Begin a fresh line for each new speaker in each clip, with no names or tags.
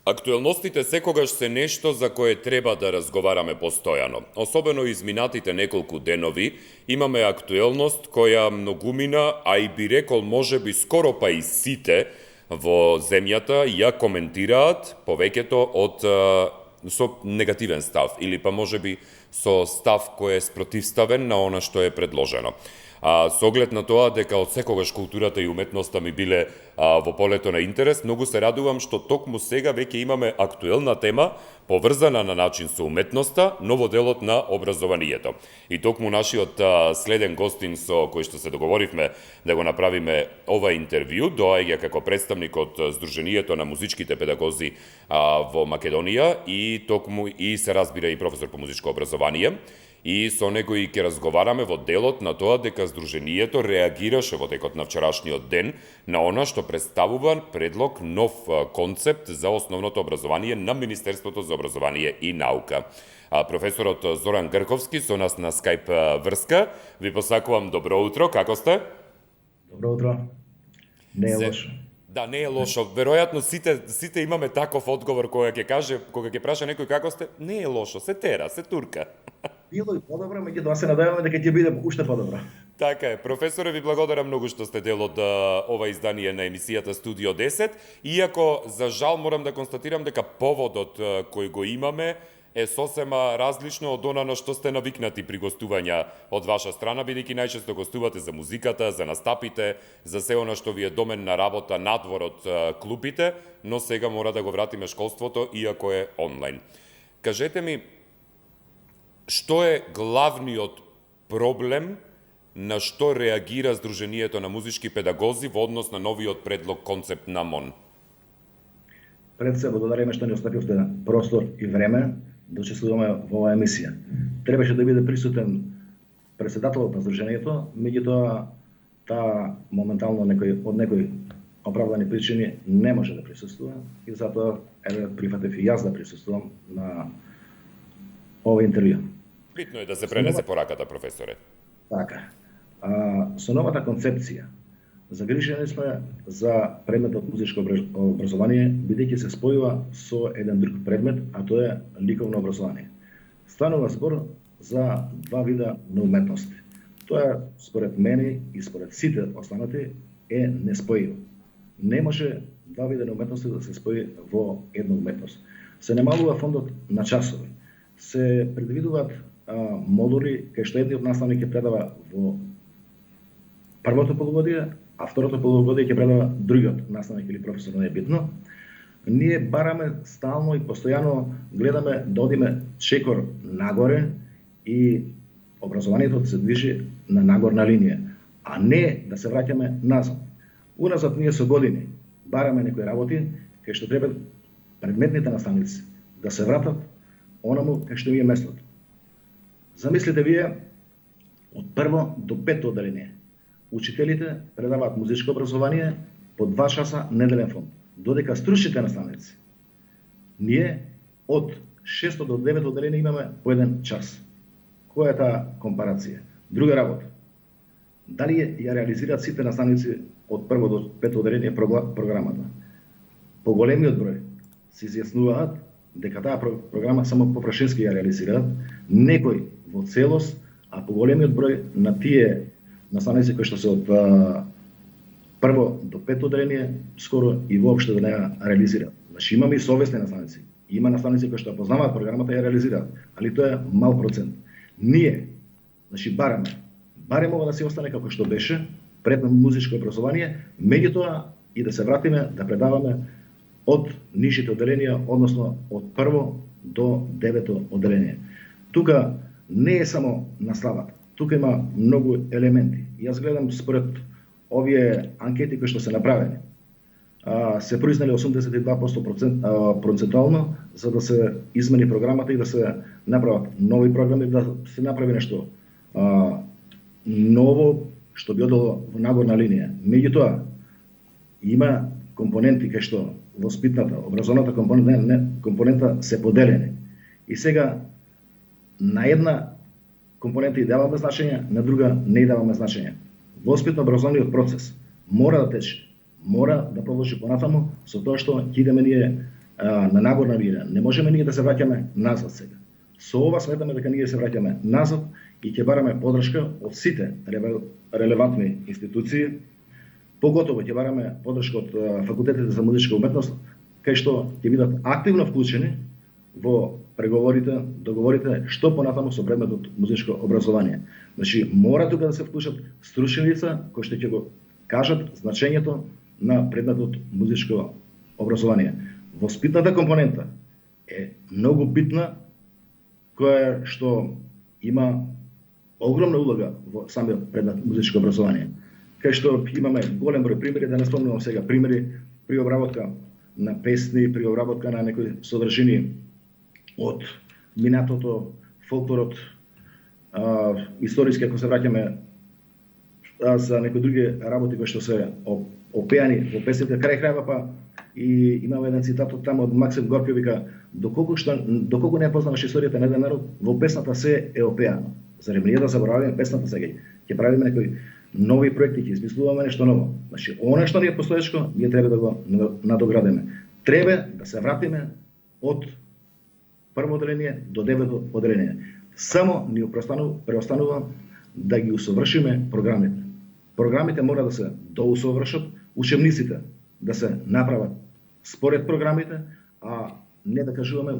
Актуелностите секогаш се нешто за кое треба да разговараме постојано. Особено изминатите неколку денови имаме актуелност која многумина, а и би рекол можеби скоро па и сите во земјата ја коментираат повеќето од со негативен став или па можеби со став кој е спротивставен на она што е предложено. Со оглед на тоа дека од секогаш културата и уметноста ми биле во полето на интерес, многу се радувам што токму сега веќе имаме актуелна тема поврзана на начин со уметноста, но во делот на образованието. И токму нашиот следен гостин со кој што се договоривме да го направиме ова интервју, доаѓа како представник од Сдруженијето на музичките педагози во Македонија и токму и се разбира и професор по музичко образование. И со него и ќе разговараме во делот на тоа дека Сдруженијето реагираше во текот на вчерашниот ден на она што представува предлог нов концепт за основното образование на Министерството за образование и наука. Професорот Зоран Грковски со нас на Скајп врска. Ви посакувам добро утро, како сте?
Добро утро. Не е лошо.
Да, не е лошо. Веројатно сите имаме таков одговор кога ќе праша некој како сте, не е лошо, се тера, се турка.
Било и подобро, меѓутоа се надеваме дека ќе биде уште подобро.
Така е. Професоре, ви благодарам многу што сте дел од ова издание на емисијата Студио 10, иако за жал морам да констатирам дека поводот кој го имаме е сосема различно од она на што сте навикнати при гостувања од ваша страна, бидејќи најчесто гостувате за музиката, за настапите, за се она што ви е доменна работа надвор од клубите, но сега мора да го вратиме школството, иако е онлайн. Кажете ми, што е главниот проблем на што реагира Сдруженијето на музички педагози во однос на новиот предлог концепт на МОН?
Пред се благодариме што ни оставивте простор и време да учествуваме во оваа емисија. Требаше да биде присутен претседателот на Сдруженијето, меѓутоа таа моментално од некои оправдани причини не може да присуствува и затоа прифатив и јас да присуствувам на ова интервју.
Битно е да се пренесе пораката, професоре.
Така. Со новата концепција загрижени сме за предметот музичко образование, бидејќи се спојува со еден друг предмет, а тоа е ликовно образование. Станува збор за два вида на уметности. Тоа според мене и според сите останати е неспојиво. Не може два вида на уметности да се спои во една уметност. Се намалува фондот на часови. Се предвидуваат модули кај што едниот наставник ќе предава во првото полугодие, а второто полугодие ќе предава другиот наставник или професор, не е битно. Ние бараме стално и постојано гледаме да одиме чекор нагоре и образованието се движи на нагорна линија, а не да се враќаме назад. Уназад ние со години бараме некои работи кај што треба предметните наставници да се вратат онаму кај што ви е местото. Замислите вие, од прво до пето оделение, учителите предаваат музичко образование по 2 часа неделен фонд, додека стручните наставници, ние од 6 до 9 оделение имаме по 1 час. Која е таа компарација? Друга работа. Дали ја реализираат сите наставници од прво до пето оделение програмата? По големиот број се изјаснуваат дека таа програма само попрашински ја реализираат, некој во целост, а по големиот број на тие наставници кои што се од прво до пето оделение скоро и воопшто да не ја реализираат. Значи имаме и совесни наставници. Има наставници кои што ја познаваат програмата и ја реализираат, али тоа е мал процент. Ние, значи барем ова да се остане како што беше пред музичко образование, меѓутоа и да се вратиме да предаваме од нишите оделенија, односно од прво до девето оделение. Тука не е само наставата, тука има многу елементи. Јас гледам според овие анкети кои што се направени. Се произнели 82% процентуално за да се измени програмата и да се направат нови програми, да се направи нешто ново што би одело во нагорна линија. Меѓутоа има компоненти кај што воспитната, образовната компонента се поделени. И сега на една компонента и даваме значење, на друга не и даваме значење. Воспитно-образовниот процес мора да тече, мора да продолжи понатаму со тоа што ќе идеме ние на набор на вина. Не можеме ние да се враќаме назад сега. Со ова сметаме дека ние се враќаме назад и ќе бараме подршка од сите релевантни институции. Поготово ќе бараме подршка од факултетите за музичка уметност, кај што ќе бидат активно вклучени во преговорите, договорите што понатаму со предметот музичко образование. Значи, мора тука да се вклучат стручни лица кои што ќе го кажат значењето на предметот музичко образование. Воспитната компонента е многу битна, која што има огромна улога во самиот предмет музичко образование. Кај што имаме голем број примери, да не спомнувам сега примери при обработка на песни, при обработка на некои содржини од минатото, фолклорот, историски, ако се враќаме за некои други работи кои што се опеани во песните, крај крајва па и имаме еден цитат од таму од Максим Горки, вика доколку не познаваш историјата на еден народ, во песната се е опеано. Зарем ние да забораваме песната сега? Ќе правиме некои нови проекти, ќе измислуваме нешто ново. Значи, она што ни е постоечко, ние треба да го надоградиме. Треба да се вратиме од прво одделение до девето одделение. Само ни преостанува да ги усовршиме програмите. Програмите мора да се доусовршат, учебниците да се направат според програмите, а не да кажуваме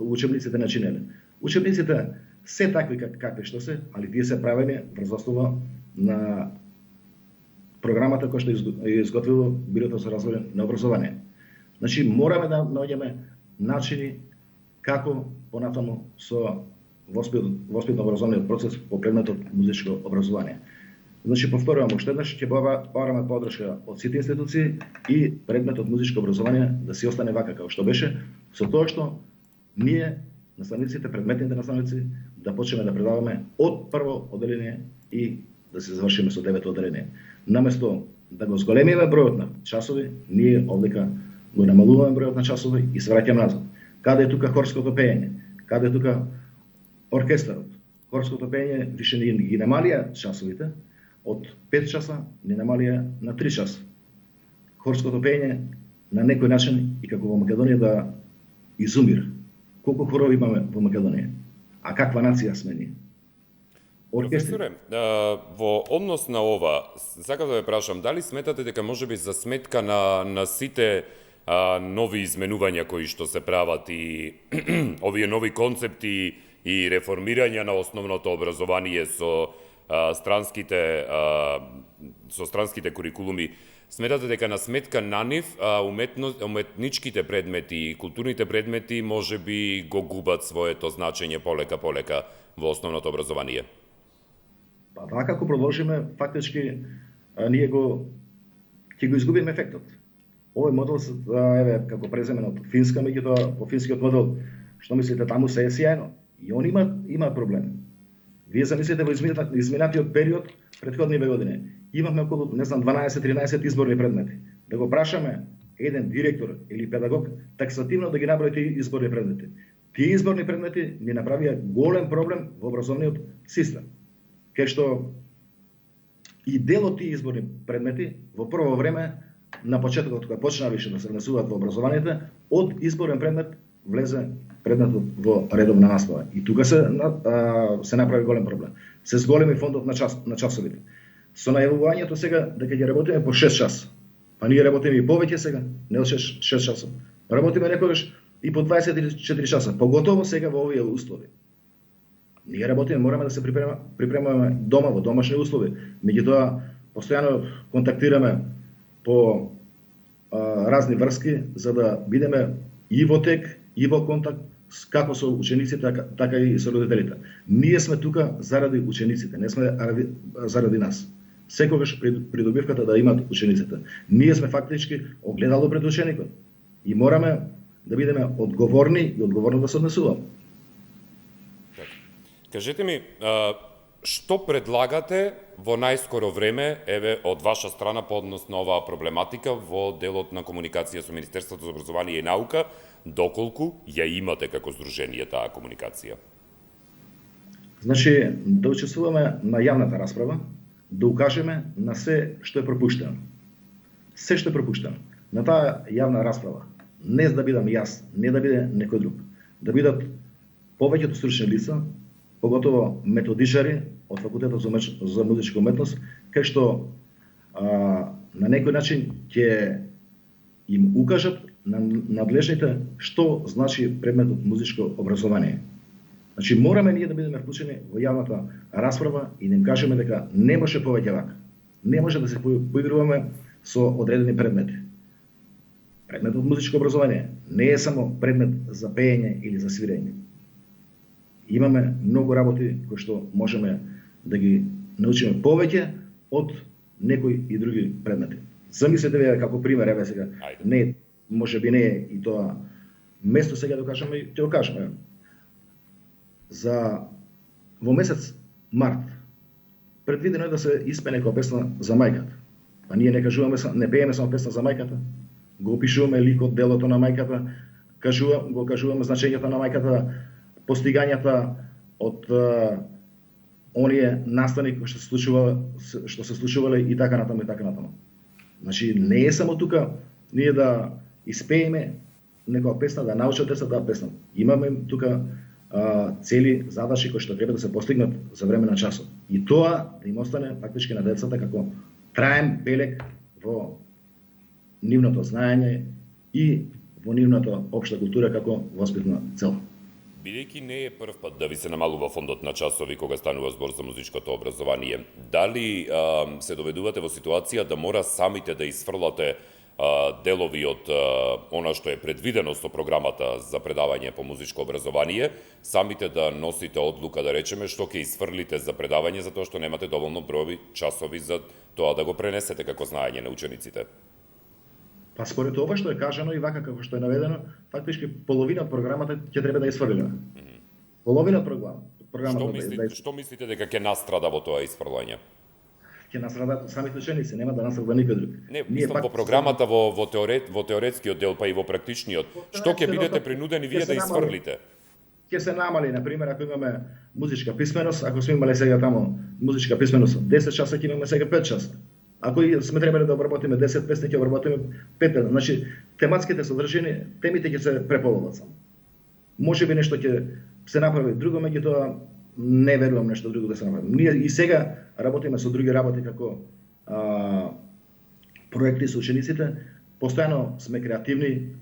учебниците начинеле. Учебниците се такви какви што се, али тие се правени врз основа на програмата која што е изготвило Бирото за развој на образование. Значи, мораме да наоѓаме начини како понатаму со воспитно-образовниот процес по предметот музичко образование. Значи, повторувам уште еднаш, ќе бараме подршка од сите институции и предметот музичко образование да си остане вака како што беше, со тоа што ние, наставниците, предметните наставници, да почнеме да предаваме од прво одделение и да се завршиме со девето одделение. Наместо да го зголемиме бројот на часови, ние овдека го намалуваме бројот на часови и се враќаме назад. Каде е тука хорското пеење? Каде е тука оркестарот? Хорското пеење више не ги намалија часовите, од 5 часа не намалија на 3 часа. Хорското пеење на некој начин и како во Македонија да изумира. Колку хорови имаме во Македонија? А каква нација сме ние?
Професоре, во однос на ова, сакам да ве прашам, дали сметате дека можеби за сметка на сите нови изменувања кои што се прават и овие нови концепти и реформирање на основното образование со странските курикулуми, сметате дека на сметка на нив уметничките предмети и културните предмети можеби го губат своето значење полека во основното образование?
Па така ако продолжиме, фактички ние ќе го изгубиме ефектот. Овој модел еве како преземен од Финска, меѓутоа по финскиот модел, што мислите, таму се е сјајно. И он има проблем. Вие замислите во изминатиот период, претходни години, имавме околу, не знам, 12-13 изборни предмети. Да го прашаме еден директор или педагог таксативно да ги наброи тие изборни предмети. Тие изборни предмети ни направија голем проблем во образовниот систем. Кај што и дел од тие изборни предмети во прво време, на почетокот кога почнаа више да се внесуваат во образованието, од изборен предмет влезе предметот во редовна настава. И тука се направи голем проблем. Се зголеми фондот на часовите. Со најавувањето сега дека ќе работиме по 6 часа. Па ние работиме и повеќе сега, не од 6 часа. Работиме некогаш и по 24 часа, поготово сега во овие услови. Ние работиме, мораме да се припремаме дома, во домашни услови. Меѓутоа, постојано контактираме по разни врски, за да бидеме и во тек, и во контакт како со учениците, така и со родителите. Ние сме тука заради учениците, не сме заради нас. Секогаш придобивката да имат учениците. Ние сме фактички огледало пред ученикот и мораме да бидеме одговорни и одговорно да се однесуваме.
Кажете ми, што предлагате во најскоро време, еве, од ваша страна по однос на оваа проблематика во делот на комуникација со Министерството за образование и наука, доколку ја имате како здружение таа комуникација?
Значи, да учествуваме на јавната расправа, да укажеме на се што е пропуштено. Се што е пропуштено. На таа јавна расправа не да бидам јас, не да биде некој друг, да бидат повеќето стручни лица, поготово методичари од факултетот за музичка уметност, кај што на некој начин ќе им укажат на надлежните што значи предметот музичко образование. Значи мораме ние да бидеме вклучени во јавната расправа и да им кажеме дека не може повеќе вака. Не може да се поигруваме со одредени предмети. Предметот музичко образование не е само предмет за пеење или за свирење. Имаме многу работи кои што можеме да ги научиме повеќе од некои и други предмети. Замислете вие како пример, еве сега, не, можеби не е и тоа место сега да кажеме, ќе го кажеме. Во месец март предвидено е да се испее некоја песна за мајката. А ние не кажуваме, не пееме само песна за мајката, го опишуваме ликот, делото на мајката, го кажуваме значењето на мајката, постигањата од оние настани кои што се случувале и така натаму и така натаму. Значи не е само тука ние да испееме некоја песна, да научат деца таа песна. Имаме тука цели задачи кои што треба да се постигнат за време на часот. И тоа да им остане фактички на децата како траен белег во нивното знаење и во нивната општа култура како воспитна цел.
Бидејќи не е прв пат да ви се намалува фондот на часови кога станува збор за музичкото образование, дали се доведувате во ситуација да мора самите да исфрлате делови од она што е предвидено со програмата за предавање по музичко образование, самите да носите одлука, да речеме, што ќе исфрлите за предавање, затоа што немате доволно број часови за тоа да го пренесете како знаење на учениците?
Па според ова што е кажано и вака како што е наведено, фактички половина од програмата ќе треба да ја исфрлиме. Половина од програмата.
Што мислите дека ќе настрада во тоа исфрлање?
Ќе настрадат самите ученици, нема да настрада никој друг.
Не, мислам во програмата, во теоретскиот дел, па и во практичниот. Што ќе бидете принудени вие да исфрлите?
Ќе се намали, на пример, ако имаме музичка писменост, ако сме имале сега таму музичка писменост 10 часа, ќе имаме сега 5 часа. Ако сме требале да обработиме 10 песни, ќе обработиме 5 песни. Значи, тематските содржини, темите ќе се преполуват само. Може би нешто ќе се направи друго, меѓутоа не верувам нешто друго да се направи. Ние и сега работиме со други работи како проекти со учениците, постојано сме креативни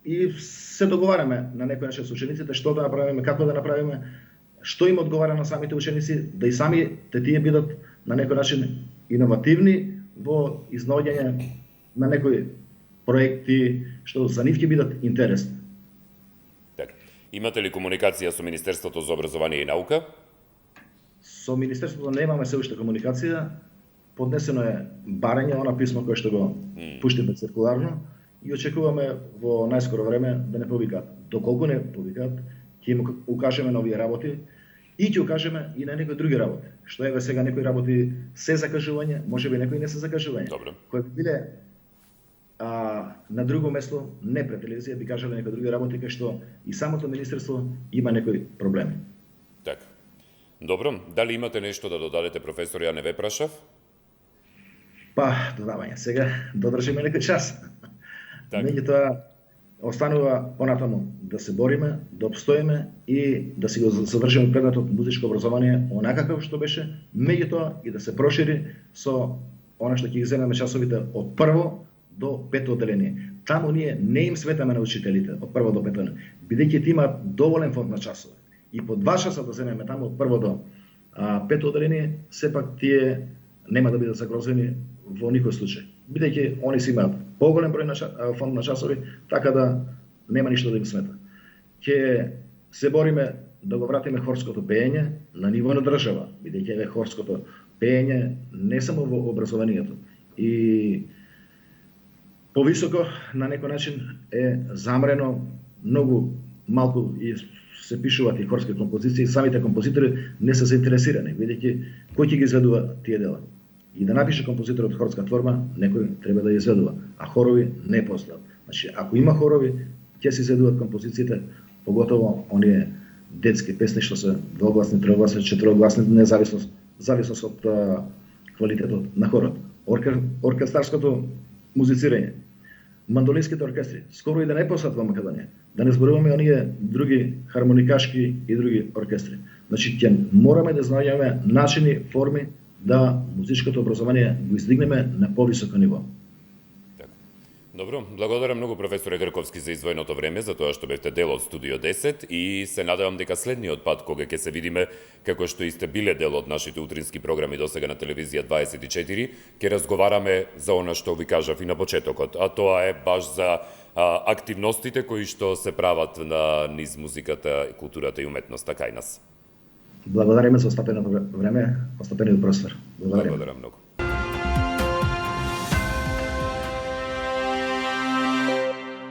и се договараме на некој начин со учениците што да направиме, како да направиме, што им одговара на самите ученици, да и самите тие бидат на некој начин иновативни во изнаоѓање на некои проекти што за нив ќе бидат интересни.
Така. Имате ли комуникација со Министерството за образование и наука?
Со Министерството немаме се уште комуникација. Поднесено е барање, она писмо кое што го пуштиме циркуларно и очекуваме во најскоро време да не повикаат. Доколку не повикаат, ќе им укажеме на овие работи и ќе укажеме и на некои други работи. Што еве сега некои работи се закажување, можеби некои не се закажување.
Добро.
Кои биле на друго место, не пред телевизија, би кажале некои други работи кај што и самото министерство има некои проблеми.
Така. Добро, дали имате нешто да додадете, професор, ја не ве прашав?
Па, додавање. Сега додржиме некој час.
Так.
Меѓутоа, останува понатаму да се бориме, да обстоиме и да си го задржиме предметот музичко образование онака како што беше, меѓутоа и да се прошири со она што ќе ги земеме часовите од прво до пето одделение. Таму ние не им светаме на учителите од прво до пето, бидејќи ти имаат доволен фонд на часове. И по 2 часа да земеме таму од прво до пето одделение, сепак тие нема да бидат загрозени во никој случај. Бидејќи они си имаат поголем број на фонд на часови, така да нема ништо да им смета. Ќе се бориме да го вратиме хорското пеење на ниво на држава, бидејќи хорското пеење не само во образованието и повисоко на некој начин е замрено, многу малку и се пишуваат и хорски композиции, самите композитори не се заинтересирани, бидејќи кој ќе ги изведува тие дела. И да напише композиторот хорска творба, некој треба да ја изведува, а хорови не постојат. Значи, ако има хорови, ќе се изведуваат композициите, поготово оние детски песни што се двогласни, трогласни, четирогласни, зависност од квалитетот на хорот. Оркестарското музицирање. мандолинските оркестри, скоро и да не посат во Македонија. Да не зборуваме оние други хармоникашки и други оркестри. Значи, ќе мораме да знаеме начини, форми да музичкото образование го издигнеме на повисоко ниво.
Добро, благодарам многу професоре Грковски за издвоеното време, за тоа што бевте дел од Студио 10 и се надевам дека следниот пат кога ќе се видиме, како што и сте биле дел од нашите утрински програми досега на телевизија 24, ќе разговараме за она што ви кажав и на почетокот, а тоа е баш за активностите кои што се прават на низ музиката, културата и уметноста кај нас.
Благодариме за остапеното време, остапениот простор.
Благодарам многу.